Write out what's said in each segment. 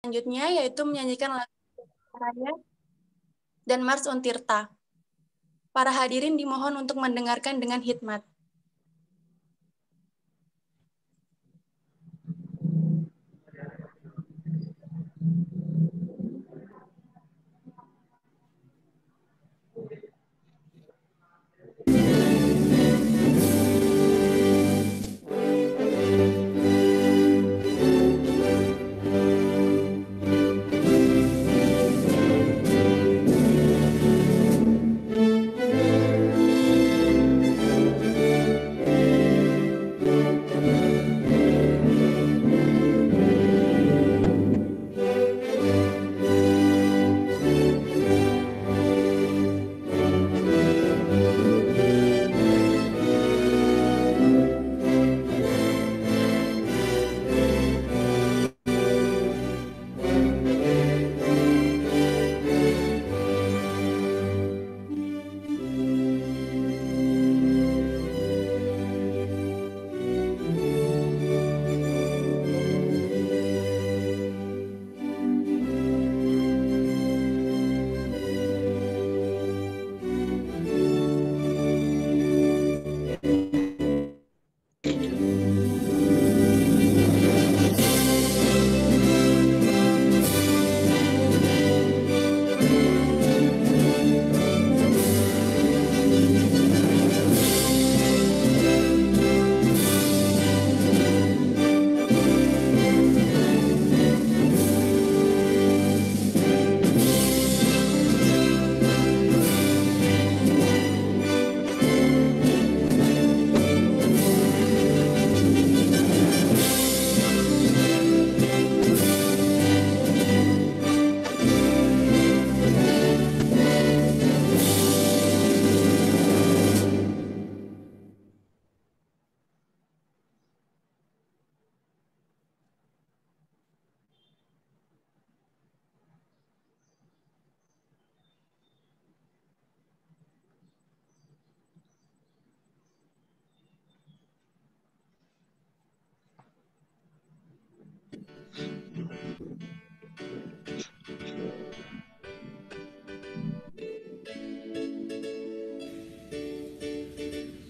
Selanjutnya yaitu menyanyikan lagu Raya dan Mars Untirta. Para hadirin dimohon untuk mendengarkan dengan hikmat.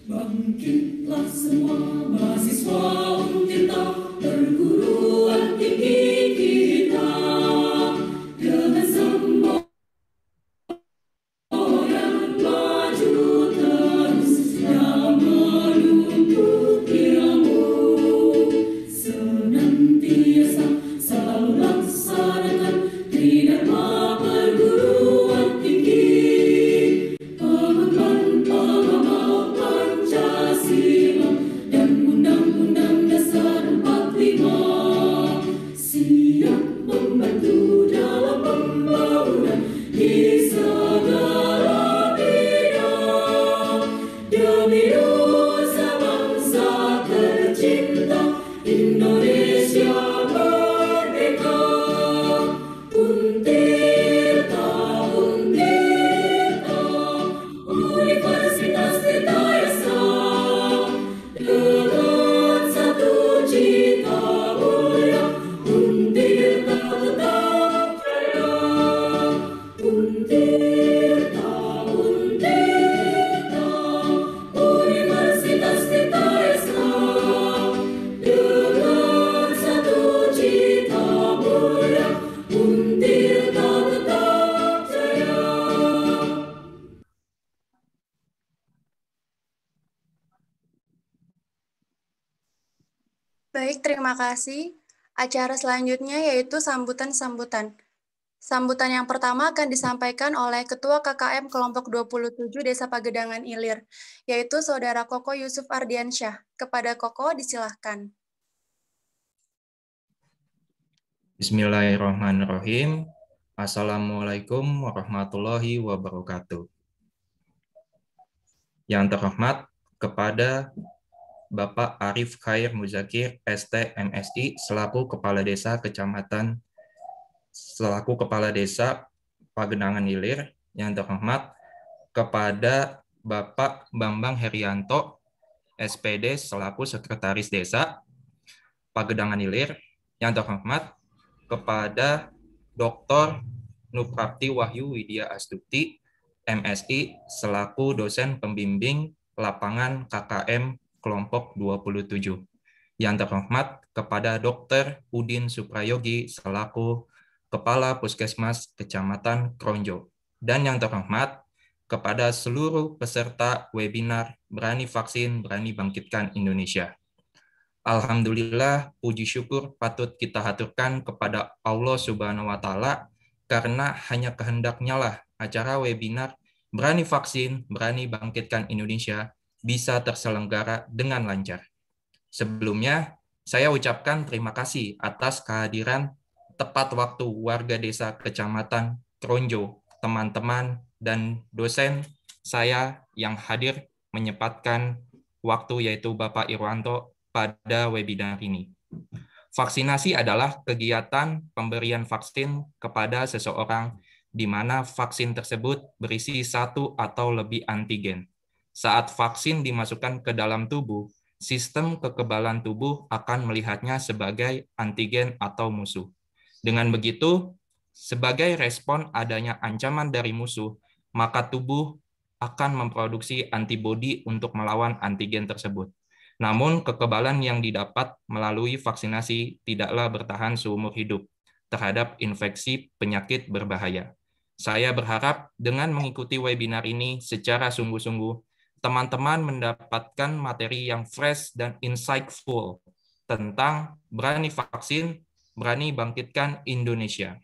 Bangkitlah semua mahasiswa Untirta, perguruan tinggi kita, dengan semboyan maju terus yang menuntut ilmu, senantiasa selalu laksanakan tridharma perguruan tinggi, pengemban pemahaman Pancasila dan Undang-Undang Dasar 45, siap membantu dalam pembangunan di segala bidang, demi nusa bangsa tercinta Indonesia merdeka. Untirta, Untirta, Universitas Tirtayasa, dengan satu cita mulia, Untirta tetap jaya. Untirta, Untirta, Universitas Tirtayasa, dengan satu cita mulia, Untirta tetap jaya. Baik, terima kasih. Acara selanjutnya yaitu sambutan-sambutan. Sambutan yang pertama akan disampaikan oleh Ketua KKM Kelompok 27 Desa Pagedangan Ilir, yaitu Saudara Koko Yusuf Ardiansyah. Kepada Koko, disilahkan. Bismillahirrahmanirrahim. Assalamualaikum warahmatullahi wabarakatuh. Yang terhormat kepada Bapak Arif Khair Muzakir, ST, MSI, selaku Kepala Desa Pagedangan Ilir. Yang terhormat kepada Bapak Bambang Herianto, SPD, selaku Sekretaris Desa Pagedangan Ilir. Yang terhormat kepada Dr. Nuprapti Wahyu Widya Astuti, MSI, selaku dosen pembimbing lapangan KKM kelompok 27. Yang terhormat kepada Dr. Udin Suprayogi selaku Kepala Puskesmas Kecamatan Kronjo. Dan yang terhormat kepada seluruh peserta webinar Berani Vaksin, Berani Bangkitkan Indonesia. Alhamdulillah, puji syukur patut kita haturkan kepada Allah Subhanahu wa Ta'ala, karena hanya kehendaknya lah acara webinar Berani Vaksin, Berani Bangkitkan Indonesia bisa terselenggara dengan lancar. Sebelumnya, saya ucapkan terima kasih atas kehadiran tepat waktu warga desa Kecamatan Kronjo, teman-teman dan dosen saya yang hadir menyempatkan waktu, yaitu Bapak Irwanto, pada webinar ini. Vaksinasi adalah kegiatan pemberian vaksin kepada seseorang di mana vaksin tersebut berisi satu atau lebih antigen. Saat vaksin dimasukkan ke dalam tubuh, sistem kekebalan tubuh akan melihatnya sebagai antigen atau musuh. Dengan begitu, sebagai respon adanya ancaman dari musuh, maka tubuh akan memproduksi antibodi untuk melawan antigen tersebut. Namun, kekebalan yang didapat melalui vaksinasi tidaklah bertahan seumur hidup terhadap infeksi penyakit berbahaya. Saya berharap dengan mengikuti webinar ini secara sungguh-sungguh, teman-teman mendapatkan materi yang fresh dan insightful tentang berani vaksin, berani bangkitkan Indonesia.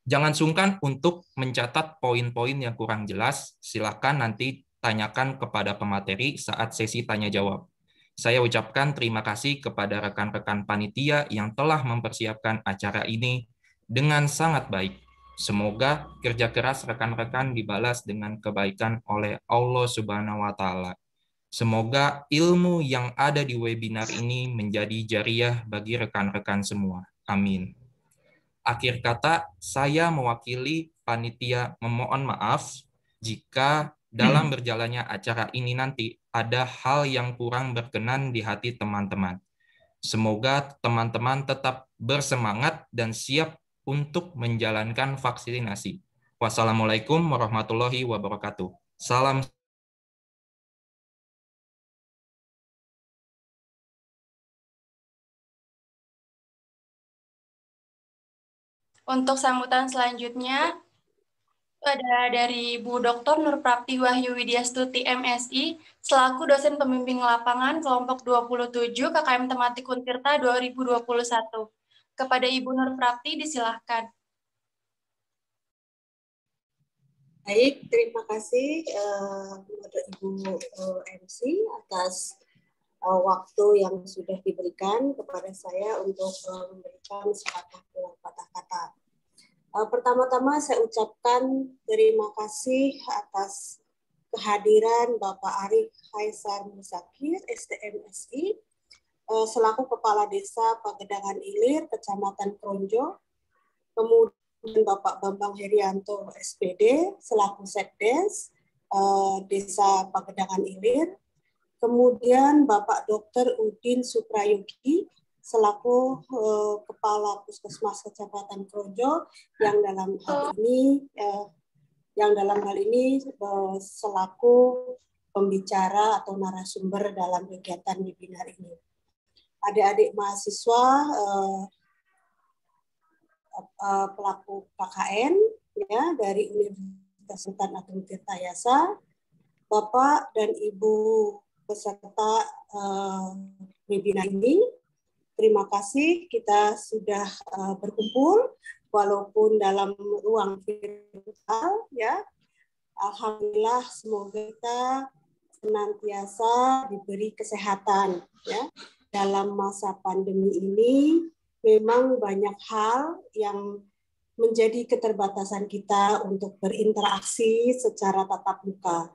Jangan sungkan untuk mencatat poin-poin yang kurang jelas. Silakan nanti tanyakan kepada pemateri saat sesi tanya jawab. Saya ucapkan terima kasih kepada rekan-rekan panitia yang telah mempersiapkan acara ini dengan sangat baik. Semoga kerja keras rekan-rekan dibalas dengan kebaikan oleh Allah Subhanahu wa Ta'ala. Semoga ilmu yang ada di webinar ini menjadi jariah bagi rekan-rekan semua. Amin. Akhir kata, saya mewakili panitia memohon maaf jika dalam berjalannya acara ini nanti ada hal yang kurang berkenan di hati teman-teman. Semoga teman-teman tetap bersemangat dan siap untuk menjalankan vaksinasi. Wassalamualaikum warahmatullahi wabarakatuh. Salam. Untuk sambutan selanjutnya, ada dari Bu Dr. Nurprapti Wahyu Widyastuti MSI, selaku dosen pembimbing lapangan kelompok 27 KKM Tematik Untirta 2021. Kepada Ibu Nurprapti, disilahkan. Baik, terima kasih kepada Ibu MC atas waktu yang sudah diberikan kepada saya untuk memberikan sepatah kata. Pertama-tama saya ucapkan terima kasih atas kehadiran Bapak Arif Kaisar Muzakir, STMSI, selaku Kepala Desa Pagedangan Ilir, Kecamatan Kronjo, kemudian Bapak Bambang Herianto, SPD, selaku Sekdes Desa Pagedangan Ilir, kemudian Bapak Dr. Udin Suprayogi, selaku Kepala Puskesmas Kecamatan Kronjo, yang dalam hal ini selaku pembicara atau narasumber dalam kegiatan webinar ini. Adik-adik mahasiswa pelaku KKN ya dari Universitas Sultan Agung Tirtayasa, Bapak dan Ibu peserta webinar ini, terima kasih kita sudah berkumpul walaupun dalam ruang virtual ya. Alhamdulillah, semoga kita senantiasa diberi kesehatan ya dalam masa pandemi ini. Memang banyak hal yang menjadi keterbatasan kita untuk berinteraksi secara tatap muka.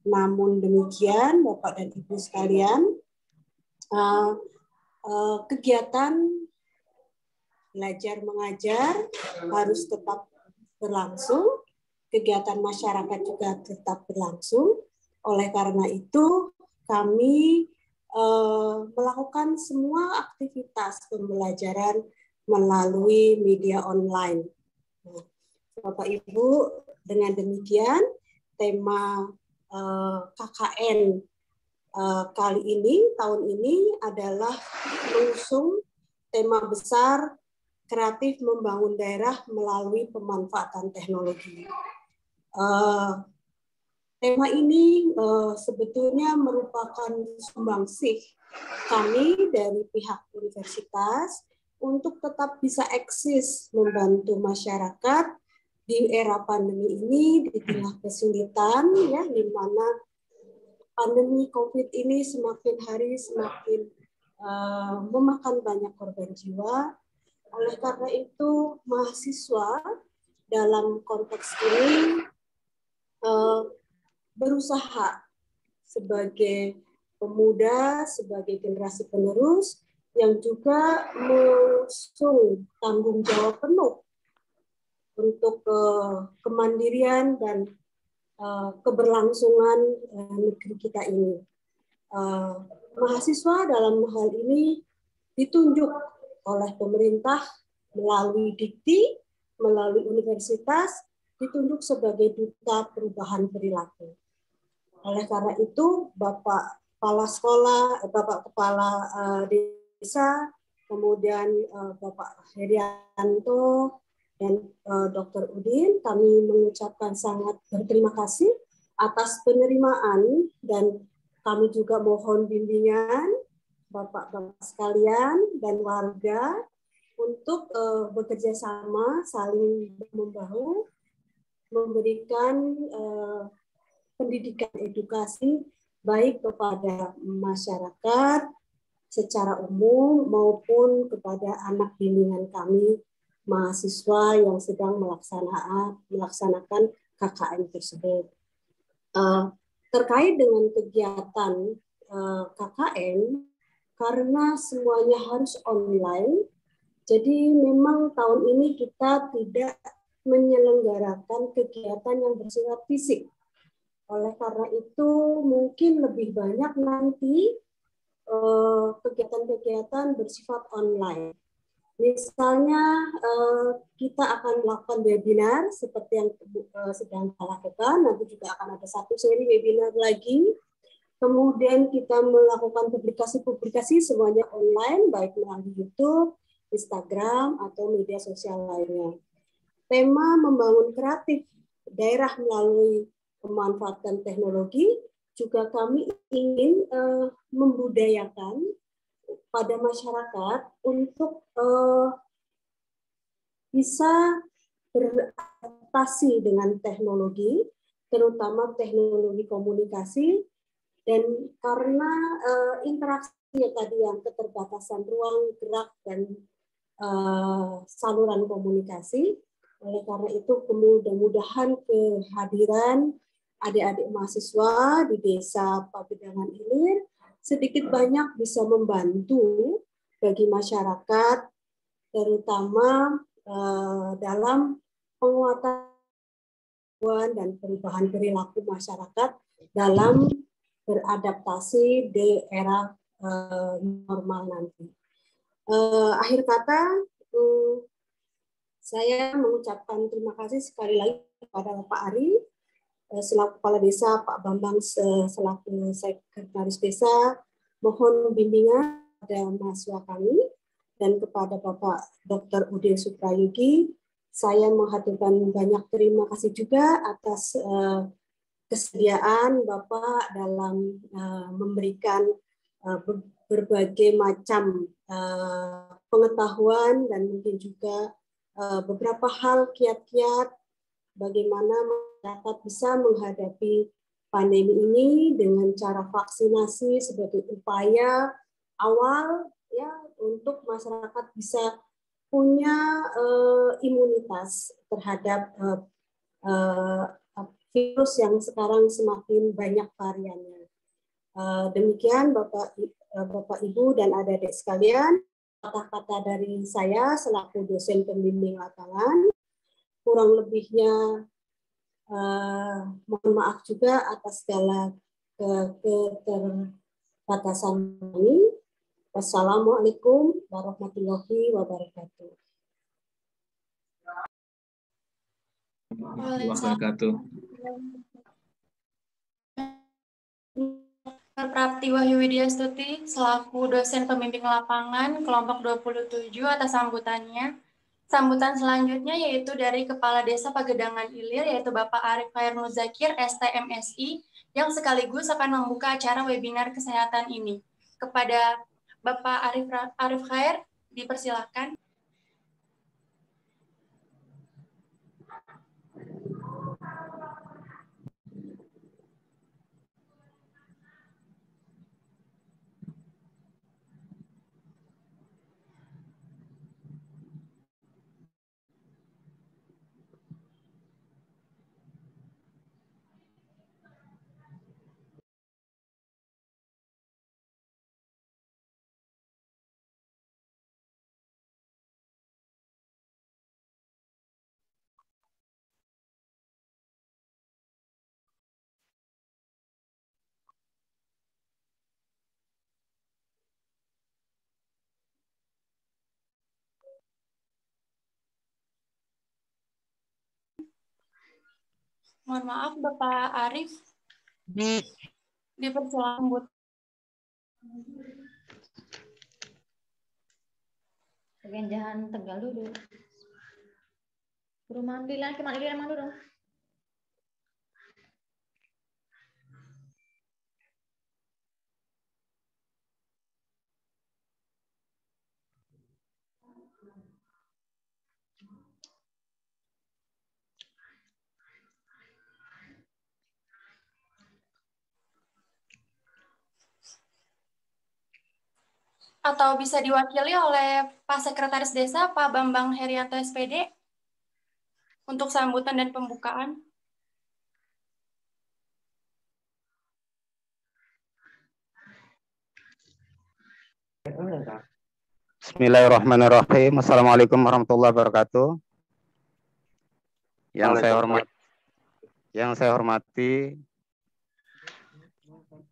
Namun demikian, Bapak dan Ibu sekalian, kegiatan belajar mengajar harus tetap berlangsung, kegiatan masyarakat juga tetap berlangsung. Oleh karena itu, kami melakukan semua aktivitas pembelajaran melalui media online. Nah, Bapak Ibu, dengan demikian tema KKN kali ini, tahun ini adalah mengusung tema besar kreatif membangun daerah melalui pemanfaatan teknologi. Tema ini sebetulnya merupakan sumbangsih kami dari pihak universitas untuk tetap bisa eksis membantu masyarakat di era pandemi ini di tengah kesulitan, ya, di mana pandemi COVID ini semakin hari semakin memakan banyak korban jiwa. Oleh karena itu, mahasiswa dalam konteks ini berusaha sebagai pemuda, sebagai generasi penerus yang juga mengusung tanggung jawab penuh untuk kemandirian dan keberlangsungan negeri kita ini. Mahasiswa dalam hal ini ditunjuk oleh pemerintah melalui Dikti, melalui universitas, ditunjuk sebagai duta perubahan perilaku. Oleh karena itu, Bapak Kepala Sekolah, Bapak Kepala Desa, kemudian Bapak Herianto, dan Dr. Udin, kami mengucapkan sangat berterima kasih atas penerimaan dan kami juga mohon bimbingan Bapak-bapak sekalian dan warga untuk bekerja sama, saling membahu, memberikan pendidikan edukasi baik kepada masyarakat secara umum maupun kepada anak bimbingan kami mahasiswa yang sedang melaksanakan KKN tersebut. Terkait dengan kegiatan KKN, karena semuanya harus online, jadi memang tahun ini kita tidak menyelenggarakan kegiatan yang bersifat fisik. Oleh karena itu mungkin lebih banyak nanti kegiatan-kegiatan bersifat online. Misalnya kita akan melakukan webinar seperti yang sedang kita lakukan, nanti juga akan ada satu seri webinar lagi. Kemudian kita melakukan publikasi-publikasi semuanya online, baik melalui YouTube, Instagram, atau media sosial lainnya. Tema membangun kreatif daerah melalui pemanfaatan teknologi juga kami ingin membudayakan pada masyarakat untuk bisa beradaptasi dengan teknologi, terutama teknologi komunikasi, dan karena interaksi tadi yang keterbatasan ruang gerak dan saluran komunikasi, oleh karena itu mudah-mudahan kehadiran adik-adik mahasiswa di Desa Pagedangan Ilir sedikit banyak bisa membantu bagi masyarakat, terutama dalam penguatan dan perubahan perilaku masyarakat dalam beradaptasi di era normal nanti. Akhir kata, saya mengucapkan terima kasih sekali lagi kepada Pak Ari, selaku Kepala Desa, Pak Bambang selaku Sekretaris Desa, mohon bimbingan pada mahasiswa kami, dan kepada Bapak Dr. Udin Suprayugi, saya menghaturkan banyak terima kasih juga atas kesediaan Bapak dalam memberikan berbagai macam pengetahuan dan mungkin juga beberapa hal kiat-kiat bagaimana masyarakat bisa menghadapi pandemi ini dengan cara vaksinasi sebagai upaya awal ya untuk masyarakat bisa punya imunitas terhadap virus yang sekarang semakin banyak variannya. Demikian Bapak Ibu dan adik-adik sekalian, kata-kata dari saya selaku dosen pembimbing lapangan. Kurang lebihnya mohon maaf juga atas segala keterbatasan ini. Wassalamualaikum warahmatullahi wabarakatuh. Wabarakatuh. Prapti Wahyu Widyastuti selaku dosen pembimbing lapangan kelompok 27 atas sambutannya. Sambutan selanjutnya yaitu dari Kepala Desa Pagedangan Ilir yaitu Bapak Arif Khair Muzakir STMSI yang sekaligus akan membuka acara webinar kesehatan ini. Kepada Bapak Arif Khair dipersilakan. Mohon maaf Bapak Arif. Dipersilakan. Jangan Tegal dulu. Suruh mandi lah, mandi dulu. Atau bisa diwakili oleh Pak Sekretaris Desa, Pak Bambang Herianto SPD, untuk sambutan dan pembukaan. Bismillahirrahmanirrahim. Assalamualaikum warahmatullahi wabarakatuh. Yang saya hormati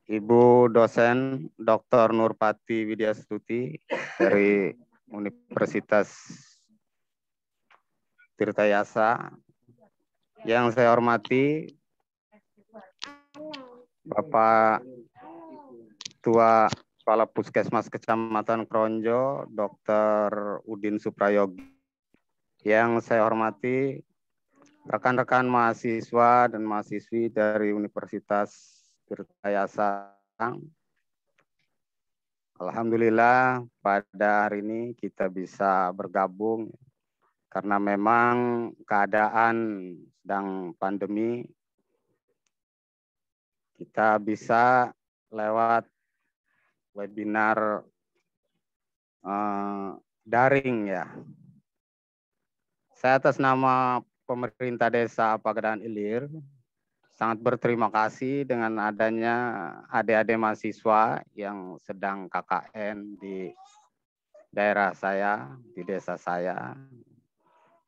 Ibu dosen Dr. Nurpati Widyastuti dari Universitas Tirtayasa. Yang saya hormati Bapak Ketua Kepala Puskesmas Kecamatan Kronjo, Dr. Udin Suprayogi. Yang saya hormati rekan-rekan mahasiswa dan mahasiswi dari Universitas Tirtayasa. Alhamdulillah pada hari ini kita bisa bergabung karena memang keadaan sedang pandemi. Kita bisa lewat webinar daring ya. Saya atas nama pemerintah Desa Pagedangan Ilir sangat berterima kasih dengan adanya adik-adik mahasiswa yang sedang KKN di daerah saya, di desa saya.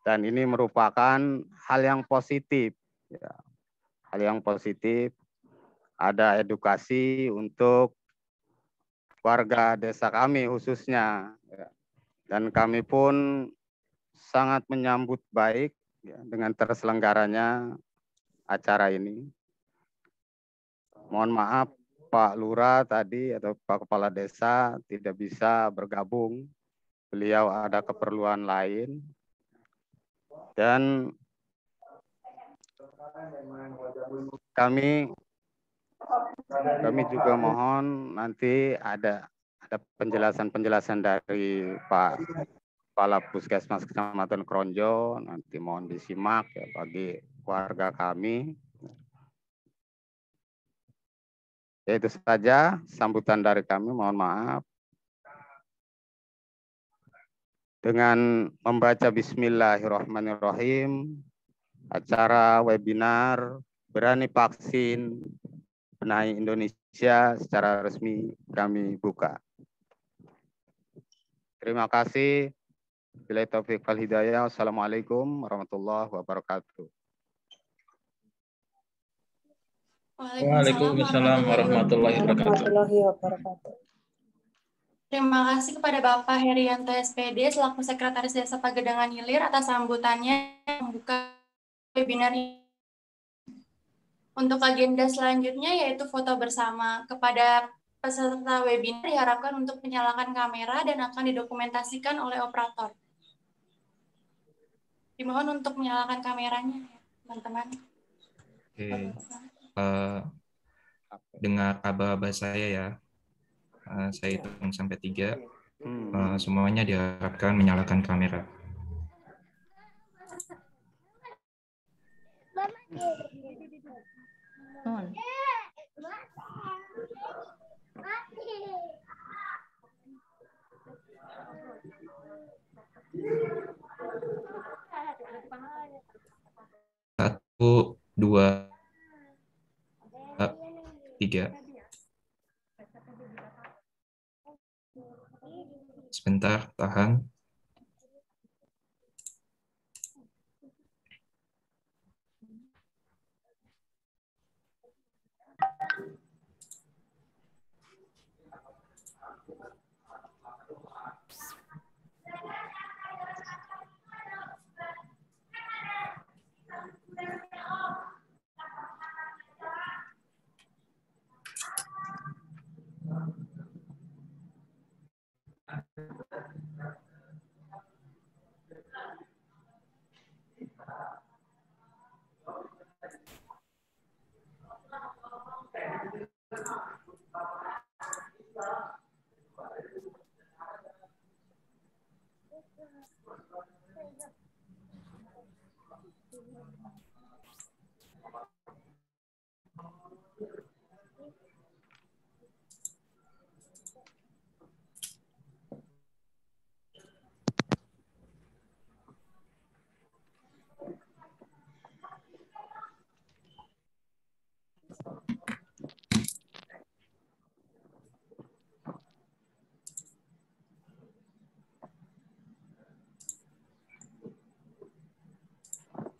Dan ini merupakan hal yang positif. Ya. Hal yang positif, ada edukasi untuk warga desa kami khususnya. Ya. Dan kami pun sangat menyambut baik ya, dengan terselenggaranya acara ini. Mohon maaf Pak Lurah tadi atau Pak Kepala Desa tidak bisa bergabung. Beliau ada keperluan lain. Dan kami juga mohon nanti ada penjelasan-penjelasan dari Pak Kepala Puskesmas Kecamatan Kronjo, nanti mohon disimak ya bagi warga kami. Ya, itu saja sambutan dari kami, mohon maaf. Dengan membaca Bismillahirrahmanirrahim, acara webinar Berani Vaksin Benahi Indonesia secara resmi kami buka. Terima kasih. Billahi taufiq wal hidayah. Wassalamualaikum warahmatullahi wabarakatuh. Waalaikumsalam warahmatullahi wabarakatuh. Terima kasih kepada Bapak Herianto SPD selaku Sekretaris Desa Pagedangan Hilir atas sambutannya membuka webinar ini. Untuk agenda selanjutnya yaitu foto bersama. Kepada peserta webinar diharapkan untuk menyalakan kamera dan akan didokumentasikan oleh operator. Dimohon untuk menyalakan kameranya, teman-teman. Oke. Dengar aba-aba saya ya. Saya hitung sampai 3. Semuanya diharapkan menyalakan kamera. Satu, 2, 3. Sebentar, tahan.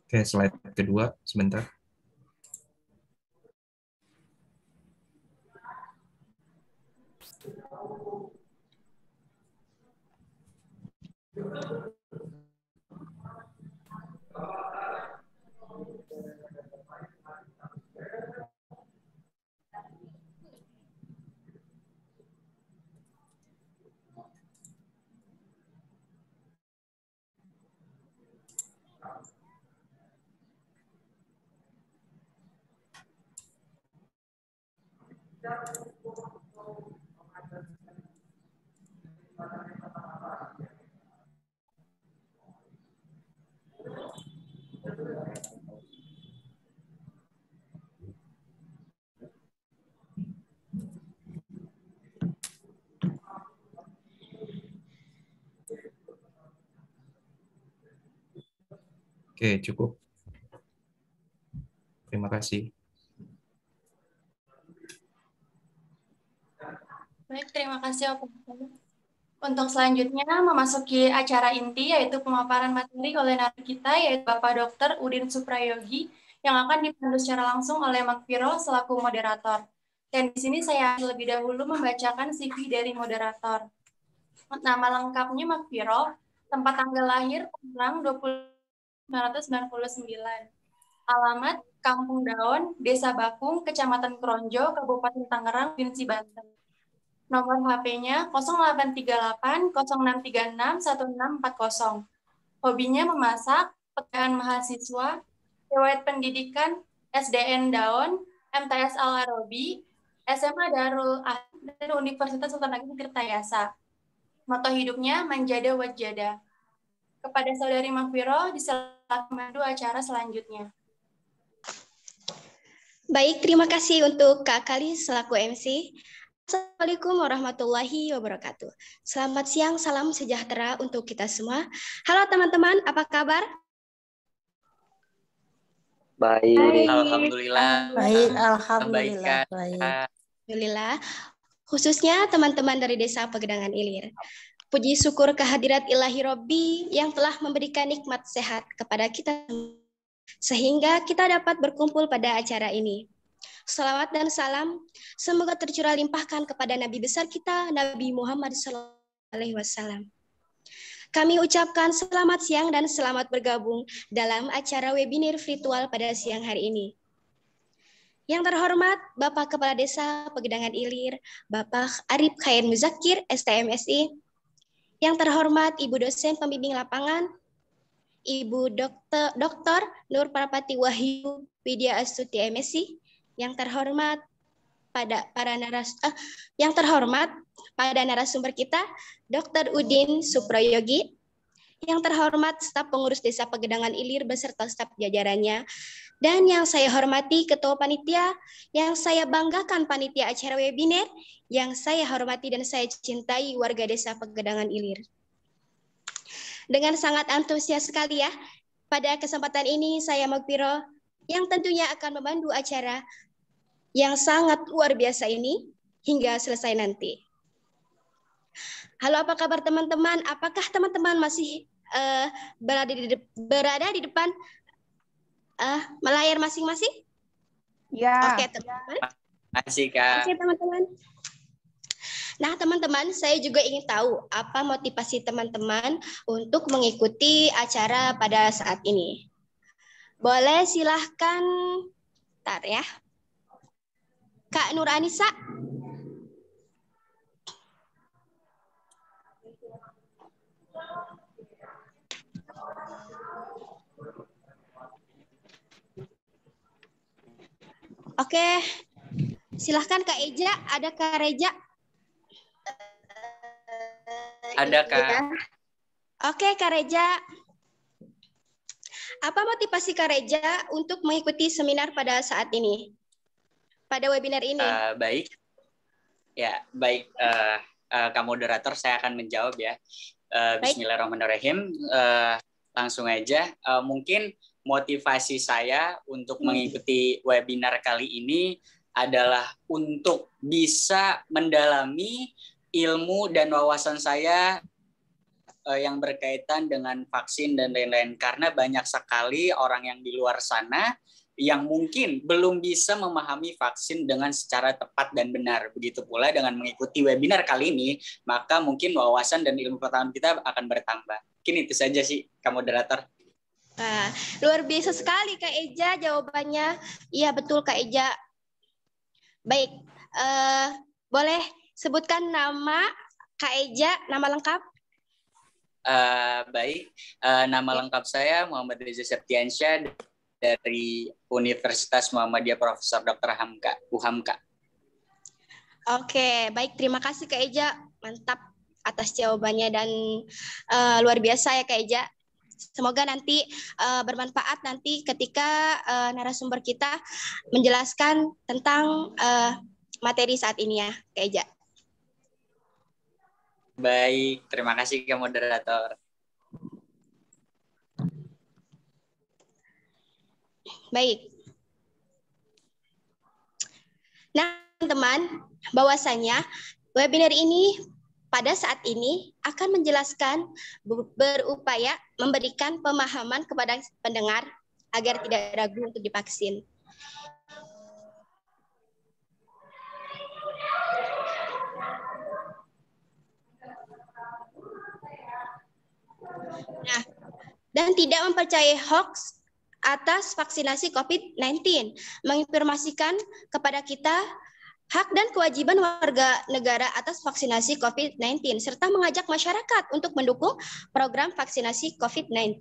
Oke, slide kedua, sebentar. Oke, cukup. Terima kasih. Baik, terima kasih operator. Untuk selanjutnya memasuki acara inti yaitu pemaparan materi oleh narasumber kita yaitu Bapak Dr. Udin Suprayogi yang akan dipandu secara langsung oleh Makpiro selaku moderator. Dan di sini saya lebih dahulu membacakan CV dari moderator. Nama lengkapnya Makpiro, tempat tanggal lahir tanggal 1999. Alamat Kampung Daon, Desa Bakung, Kecamatan Kronjo, Kabupaten Tangerang, Provinsi Banten. Nomor HP-nya 0838 0636 1640. Hobinya memasak, pekerjaan mahasiswa, riwayat pendidikan SDN Daon, MTS Al-Arabi, SMA Darul Ahad, dan Universitas Sultan Ageng Tirtayasa. Moto hidupnya Manjada Wajada. Kepada Saudari Makfiro, disilakan memandu acara selanjutnya. Baik, terima kasih untuk Kak Kali selaku MC. Assalamualaikum warahmatullahi wabarakatuh. Selamat siang, salam sejahtera untuk kita semua. Halo teman-teman, apa kabar? Baik, alhamdulillah. Baik, alhamdulillah. Baik. Alhamdulillah. Khususnya teman-teman dari Desa Pagedangan Ilir. Puji syukur kehadirat Ilahi Robbi yang telah memberikan nikmat sehat kepada kita sehingga kita dapat berkumpul pada acara ini. Salawat dan salam semoga tercurah limpahkan kepada Nabi besar kita, Nabi Muhammad SAW. Kami ucapkan selamat siang dan selamat bergabung dalam acara webinar virtual pada siang hari ini. Yang terhormat Bapak Kepala Desa Pegedangan Ilir, Bapak Arif Khair Muzakir, STMSI. Yang terhormat Ibu Dosen Pembimbing Lapangan, Ibu Dr. Nur Parapati Wahyu Widya Astuti MSc. Yang terhormat pada narasumber kita, Dr. Udin Suprayogi. Yang terhormat staf pengurus Desa Pegedangan Ilir beserta staf jajarannya. Dan yang saya hormati Ketua Panitia, yang saya banggakan Panitia acara webinar, yang saya hormati dan saya cintai warga Desa Pegedangan Ilir. Dengan sangat antusias sekali ya, pada kesempatan ini saya Magpiro, yang tentunya akan memandu acara yang sangat luar biasa ini hingga selesai nanti. Halo, apa kabar teman-teman? Apakah teman-teman masih berada di depan layar masing-masing? Ya. Oke, teman-teman. Masih, Kak. Oke, teman-teman. Nah, teman-teman, saya juga ingin tahu apa motivasi teman-teman untuk mengikuti acara pada saat ini. Boleh silahkan, bentar ya. Kak Nur Anissa. Oke, silahkan Kak Eja. Ada Kak Reja? Ada, Kak. Oke, Kak Reja. Apa motivasi Kak Reja untuk mengikuti seminar pada saat ini? Pada webinar ini? Baik. Ya, baik. Kak moderator, saya akan menjawab ya. Bismillahirrahmanirrahim. Langsung aja. Mungkin motivasi saya untuk mengikuti webinar kali ini adalah untuk bisa mendalami ilmu dan wawasan saya yang berkaitan dengan vaksin dan lain-lain. Karena banyak sekali orang yang di luar sana yang mungkin belum bisa memahami vaksin dengan secara tepat dan benar. Begitu pula dengan mengikuti webinar kali ini, maka mungkin wawasan dan ilmu pengetahuan kita akan bertambah. Mungkin itu saja sih, Kak moderator. Nah, luar biasa sekali Kak Eja jawabannya. Iya betul Kak Eja. Baik, boleh sebutkan nama Kak Eja, nama lengkap? Baik, nama lengkap saya Muhammad Reza Septiansyah dari Universitas Muhammadiyah Profesor Dr. Hamka, UHAMKA. Oke, baik, terima kasih Kak Eja, mantap atas jawabannya dan luar biasa ya Kak Eja. Semoga nanti bermanfaat nanti ketika narasumber kita menjelaskan tentang materi saat ini ya, Kak Eja. Baik, terima kasih Kak moderator. Baik. Nah, teman-teman, bahwasanya webinar ini pada saat ini akan menjelaskan, berupaya memberikan pemahaman kepada pendengar agar tidak ragu untuk divaksin. Nah, dan tidak mempercayai hoax atas vaksinasi COVID-19, menginformasikan kepada kita hak dan kewajiban warga negara atas vaksinasi COVID-19, serta mengajak masyarakat untuk mendukung program vaksinasi COVID-19.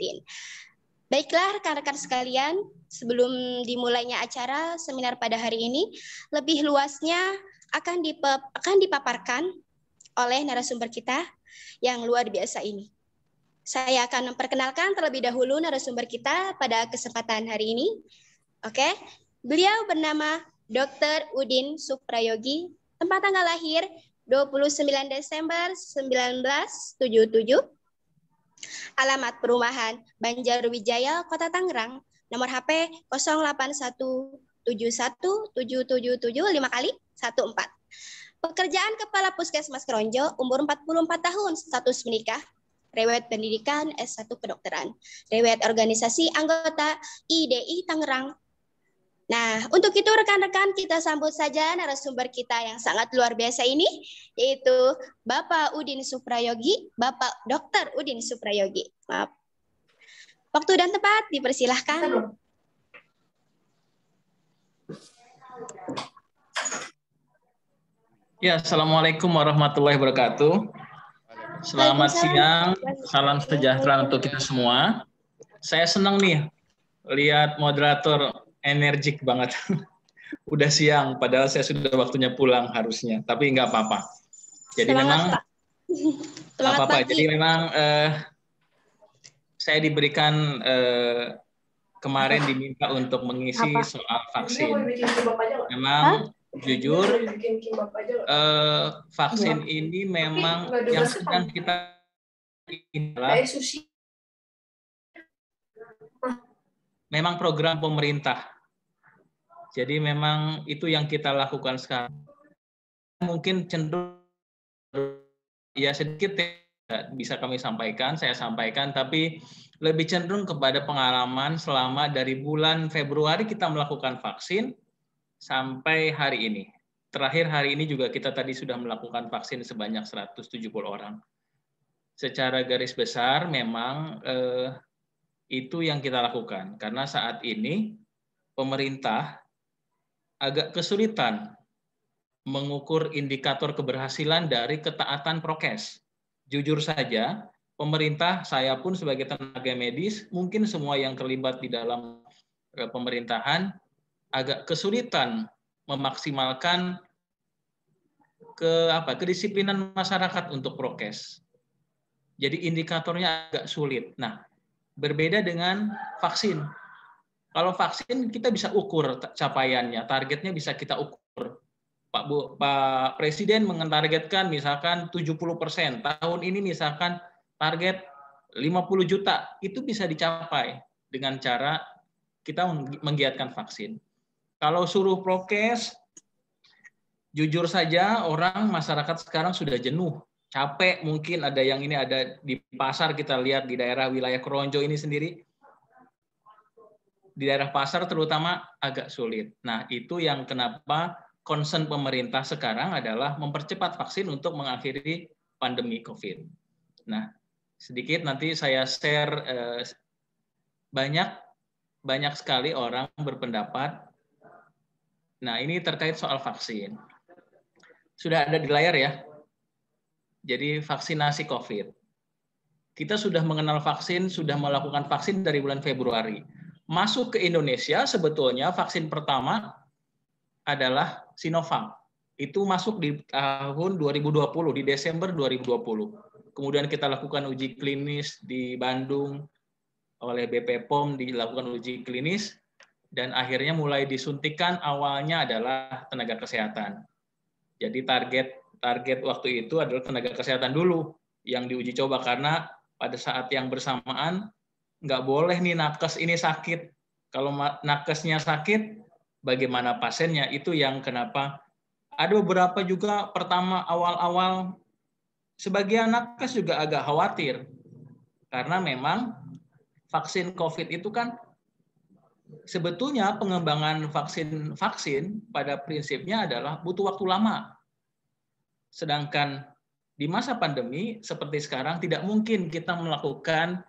Baiklah rekan-rekan sekalian, sebelum dimulainya acara seminar pada hari ini, lebih luasnya akan dipaparkan oleh narasumber kita yang luar biasa ini. Saya akan memperkenalkan terlebih dahulu narasumber kita pada kesempatan hari ini. Oke, beliau bernama Dr. Udin Suprayogi, tempat tanggal lahir 29 Desember 1977, alamat perumahan Banjarwijaya, Kota Tangerang, nomor HP 0817177775 Pekerjaan Kepala Puskesmas Kronjo, umur 44 tahun, status menikah, riwayat pendidikan S1 kedokteran, riwayat organisasi anggota IDI Tangerang, Nah, untuk itu rekan-rekan kita sambut saja narasumber kita yang sangat luar biasa ini, yaitu Bapak Udin Suprayogi, Bapak Dr. Udin Suprayogi. Maaf. Waktu dan tempat dipersilahkan. Ya, Assalamualaikum warahmatullahi wabarakatuh. Selamat siang, salam sejahtera untuk kita semua. Saya senang nih lihat moderator energik banget. Udah siang, padahal saya sudah waktunya pulang harusnya, tapi nggak apa-apa. Jadi memang apa-apa. Jadi memang saya diberikan kemarin diminta untuk mengisi soal vaksin. Memang jujur vaksin ini memang yang sedang kita inilah memang program pemerintah. Jadi memang itu yang kita lakukan sekarang. Mungkin cenderung ya sedikit bisa kami sampaikan, saya sampaikan, tapi lebih cenderung kepada pengalaman selama dari bulan Februari kita melakukan vaksin sampai hari ini. Terakhir hari ini juga kita tadi sudah melakukan vaksin sebanyak 170 orang. Secara garis besar memang itu yang kita lakukan. Karena saat ini pemerintah agak kesulitan mengukur indikator keberhasilan dari ketaatan prokes. Jujur saja, pemerintah, saya pun sebagai tenaga medis, mungkin semua yang terlibat di dalam pemerintahan agak kesulitan memaksimalkan kedisiplinan masyarakat untuk prokes. Jadi indikatornya agak sulit. Nah, berbeda dengan vaksin. Kalau vaksin kita bisa ukur capaiannya, targetnya bisa kita ukur. Pak Presiden mentargetkan misalkan 70%, tahun ini misalkan target 50 juta, itu bisa dicapai dengan cara kita menggiatkan vaksin. Kalau suruh prokes, jujur saja orang masyarakat sekarang sudah jenuh, capek, mungkin ada yang ini ada di pasar, kita lihat di daerah wilayah Kronjo ini sendiri, di daerah pasar terutama agak sulit. Nah, itu yang kenapa concern pemerintah sekarang adalah mempercepat vaksin untuk mengakhiri pandemi COVID. Nah, sedikit nanti saya share banyak sekali orang berpendapat. Nah, ini terkait soal vaksin. Sudah ada di layar ya. Jadi vaksinasi COVID. Kita sudah mengenal vaksin, sudah melakukan vaksin dari bulan Februari. Masuk ke Indonesia sebetulnya vaksin pertama adalah Sinovac. Itu masuk di tahun 2020, di Desember 2020. Kemudian kita lakukan uji klinis di Bandung oleh BP POM, dilakukan uji klinis, dan akhirnya mulai disuntikan awalnya adalah tenaga kesehatan. Jadi target waktu itu adalah tenaga kesehatan dulu yang diuji coba, karena pada saat yang bersamaan nggak boleh nih nakes ini sakit. Kalau nakesnya sakit, bagaimana pasiennya? Itu yang kenapa ada beberapa juga pertama awal-awal sebagian nakes juga agak khawatir, karena memang vaksin COVID itu kan sebetulnya pengembangan vaksin pada prinsipnya adalah butuh waktu lama. Sedangkan di masa pandemi seperti sekarang tidak mungkin kita melakukan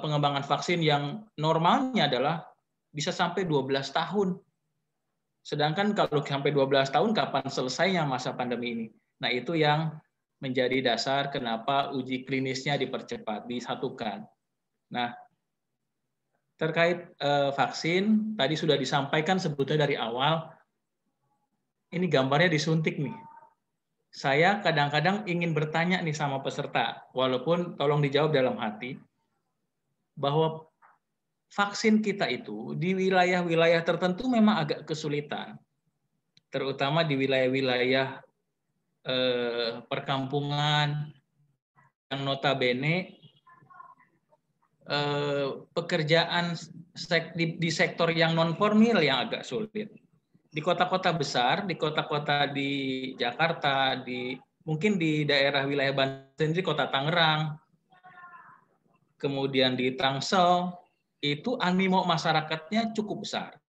pengembangan vaksin yang normalnya adalah bisa sampai 12 tahun. Sedangkan kalau sampai 12 tahun kapan selesainya masa pandemi ini? Nah, itu yang menjadi dasar kenapa uji klinisnya dipercepat, disatukan. Nah, terkait vaksin, tadi sudah disampaikan sebetulnya dari awal, ini gambarnya disuntik nih. Saya kadang-kadang ingin bertanya nih sama peserta, walaupun tolong dijawab dalam hati, bahwa vaksin kita itu di wilayah-wilayah tertentu memang agak kesulitan, terutama di wilayah-wilayah perkampungan yang notabene pekerjaan di sektor yang non formal yang agak sulit. Di kota-kota besar, di kota-kota di Jakarta, mungkin di daerah wilayah Banten sendiri, kota Tangerang, kemudian di Tangsel, itu animo masyarakatnya cukup besar.